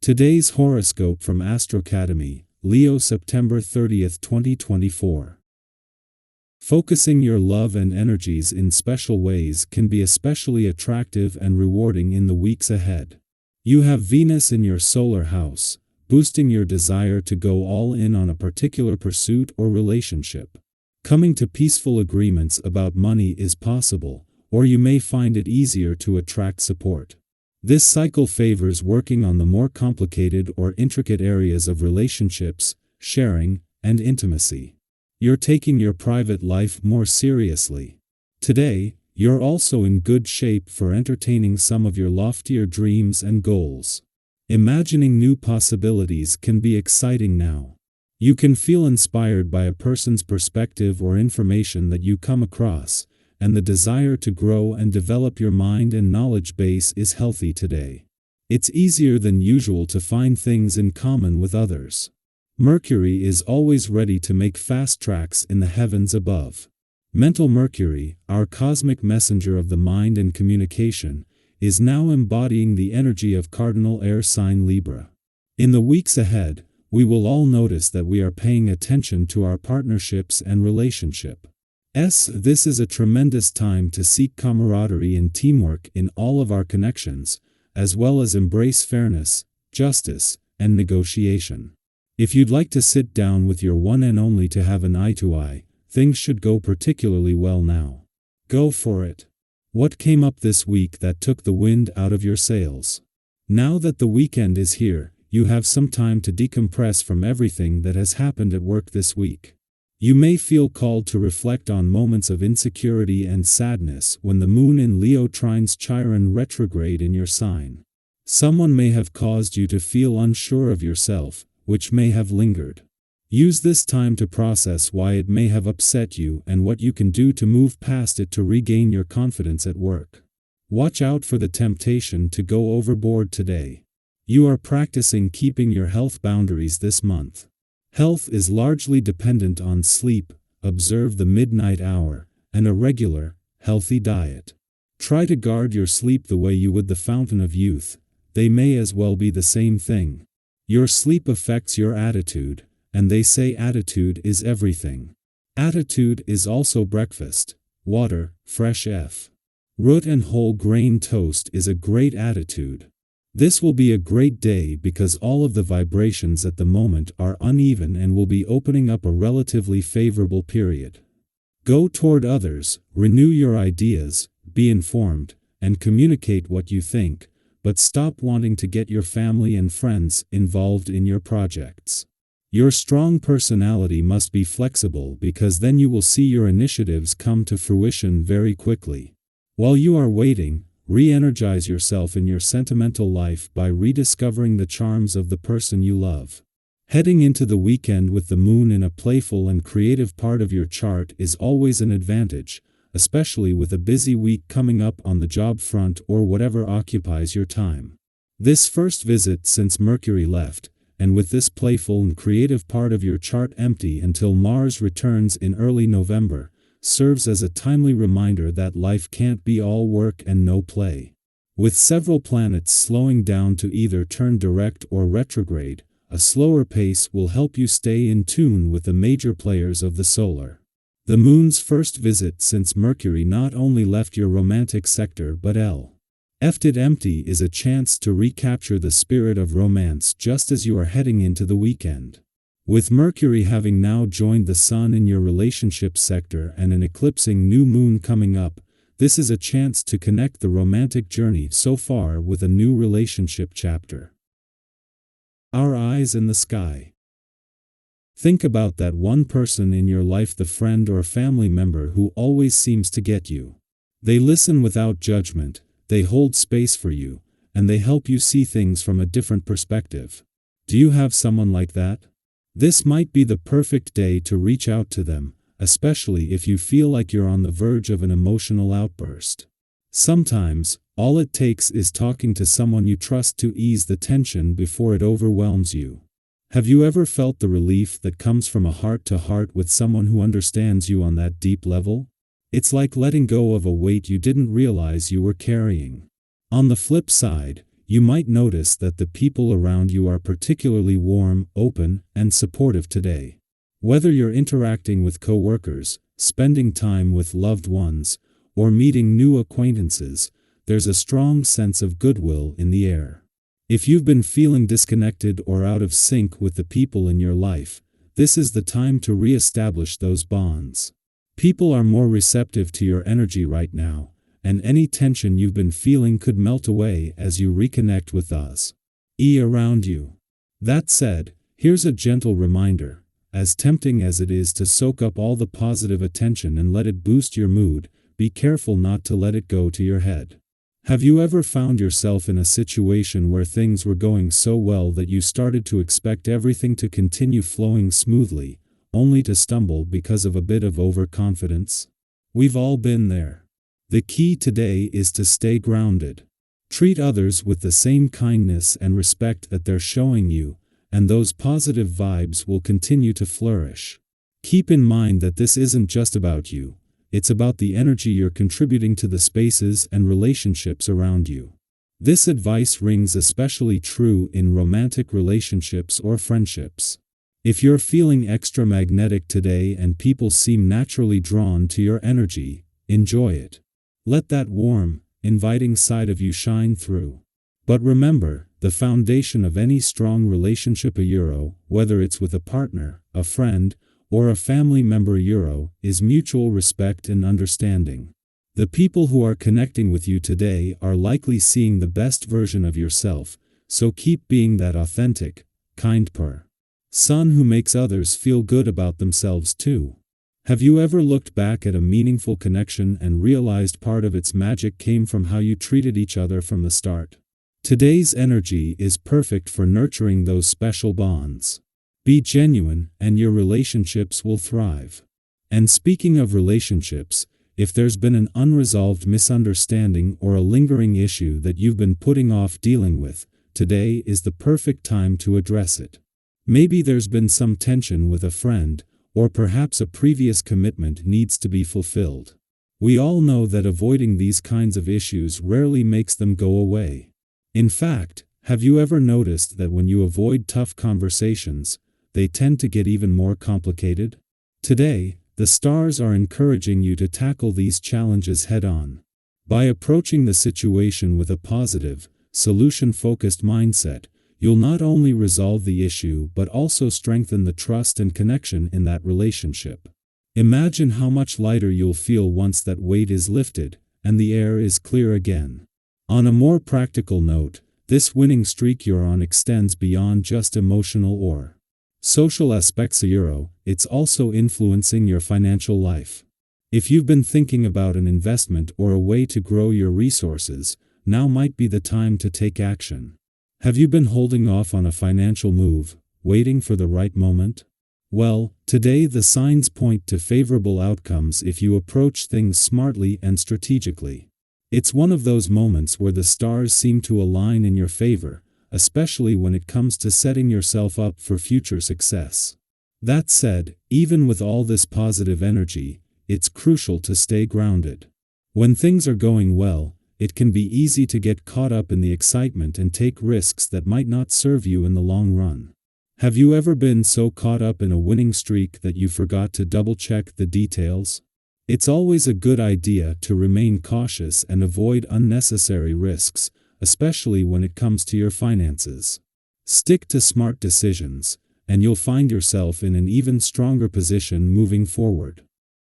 Today's horoscope from AstroCademy, Leo September 30th, 2024. Focusing your love and energies in special ways can be especially attractive and rewarding in the weeks ahead. You have Venus in your solar house, boosting your desire to go all in on a particular pursuit or relationship. Coming to peaceful agreements about money is possible, or you may find it easier to attract support. This cycle favors working on the more complicated or intricate areas of relationships, sharing, and intimacy. You're taking your private life more seriously. Today, you're also in good shape for entertaining some of your loftier dreams and goals. Imagining new possibilities can be exciting now. You can feel inspired by a person's perspective or information that you come across, and the desire to grow and develop your mind and knowledge base is healthy today. It's easier than usual to find things in common with others. Mercury is always ready to make fast tracks in the heavens above. Mental Mercury, our cosmic messenger of the mind and communication, is now embodying the energy of cardinal air sign Libra. In the weeks ahead, we will all notice that we are paying attention to our partnerships and relationships. This is a tremendous time to seek camaraderie and teamwork in all of our connections, as well as embrace fairness, justice, and negotiation. If you'd like to sit down with your one and only to have an eye-to-eye, things should go particularly well now. Go for it. What came up this week that took the wind out of your sails? Now that the weekend is here, you have some time to decompress from everything that has happened at work this week. You may feel called to reflect on moments of insecurity and sadness when the moon in Leo trines Chiron retrograde in your sign. Someone may have caused you to feel unsure of yourself, which may have lingered. Use this time to process why it may have upset you and what you can do to move past it to regain your confidence at work. Watch out for the temptation to go overboard today. You are practicing keeping your health boundaries this month. Health is largely dependent on sleep, observe the midnight hour, and a regular, healthy diet. Try to guard your sleep the way you would the fountain of youth. They may as well be the same thing. Your sleep affects your attitude, and they say attitude is everything. Attitude is also breakfast. Water, fresh root and whole grain toast is a great attitude. This will be a great day because all of the vibrations at the moment are uneven and will be opening up a relatively favorable period. Go toward others, renew your ideas, be informed, and communicate what you think, but stop wanting to get your family and friends involved in your projects. Your strong personality must be flexible because then you will see your initiatives come to fruition very quickly. While you are waiting, re-energize yourself in your sentimental life by rediscovering the charms of the person you love. Heading into the weekend with the moon in a playful and creative part of your chart is always an advantage, especially with a busy week coming up on the job front or whatever occupies your time. This first visit since Mercury left, and with this playful and creative part of your chart empty until Mars returns in early November, serves as a timely reminder that life can't be all work and no play. With several planets slowing down to either turn direct or retrograde, a slower pace will help you stay in tune with the major players of the solar. The moon's first visit since Mercury not only left your romantic sector but left it empty is a chance to recapture the spirit of romance just as you are heading into the weekend. With Mercury having now joined the Sun in your relationship sector and an eclipsing new moon coming up, this is a chance to connect the romantic journey so far with a new relationship chapter. Our eyes in the sky. Think about that one person in your life, the friend or family member who always seems to get you. They listen without judgment, they hold space for you, and they help you see things from a different perspective. Do you have someone like that? This might be the perfect day to reach out to them, especially if you feel like you're on the verge of an emotional outburst. Sometimes, all it takes is talking to someone you trust to ease the tension before it overwhelms you. Have you ever felt the relief that comes from a heart-to-heart with someone who understands you on that deep level? It's like letting go of a weight you didn't realize you were carrying. On the flip side, you might notice that the people around you are particularly warm, open, and supportive today. Whether you're interacting with coworkers, spending time with loved ones, or meeting new acquaintances, there's a strong sense of goodwill in the air. If you've been feeling disconnected or out of sync with the people in your life, this is the time to re-establish those bonds. People are more receptive to your energy right now, and any tension you've been feeling could melt away as you reconnect with those around you. That said, here's a gentle reminder: as tempting as it is to soak up all the positive attention and let it boost your mood, be careful not to let it go to your head. Have you ever found yourself in a situation where things were going so well that you started to expect everything to continue flowing smoothly, only to stumble because of a bit of overconfidence? We've all been there. The key today is to stay grounded. Treat others with the same kindness and respect that they're showing you, and those positive vibes will continue to flourish. Keep in mind that this isn't just about you. It's about the energy you're contributing to the spaces and relationships around you. This advice rings especially true in romantic relationships or friendships. If you're feeling extra magnetic today and people seem naturally drawn to your energy, enjoy it. Let that warm, inviting side of you shine through. But remember, the foundation of any strong relationship, whether it's with a partner, a friend, or a family member, is mutual respect and understanding. The people who are connecting with you today are likely seeing the best version of yourself, so keep being that authentic, kind person who makes others feel good about themselves too. Have you ever looked back at a meaningful connection and realized part of its magic came from how you treated each other from the start? Today's energy is perfect for nurturing those special bonds. Be genuine, and your relationships will thrive. And speaking of relationships, if there's been an unresolved misunderstanding or a lingering issue that you've been putting off dealing with, today is the perfect time to address it. Maybe there's been some tension with a friend, or perhaps a previous commitment needs to be fulfilled. We all know that avoiding these kinds of issues rarely makes them go away. In fact, have you ever noticed that when you avoid tough conversations, they tend to get even more complicated? Today, the stars are encouraging you to tackle these challenges head-on. By approaching the situation with a positive, solution-focused mindset, you'll not only resolve the issue but also strengthen the trust and connection in that relationship. Imagine how much lighter you'll feel once that weight is lifted, and the air is clear again. On a more practical note, this winning streak you're on extends beyond just emotional or social aspects. It's also influencing your financial life. If you've been thinking about an investment or a way to grow your resources, now might be the time to take action. Have you been holding off on a financial move, waiting for the right moment? Well, today the signs point to favorable outcomes if you approach things smartly and strategically. It's one of those moments where the stars seem to align in your favor, especially when it comes to setting yourself up for future success. That said, even with all this positive energy, it's crucial to stay grounded. When things are going well, it can be easy to get caught up in the excitement and take risks that might not serve you in the long run. Have you ever been so caught up in a winning streak that you forgot to double-check the details? It's always a good idea to remain cautious and avoid unnecessary risks, especially when it comes to your finances. Stick to smart decisions, and you'll find yourself in an even stronger position moving forward.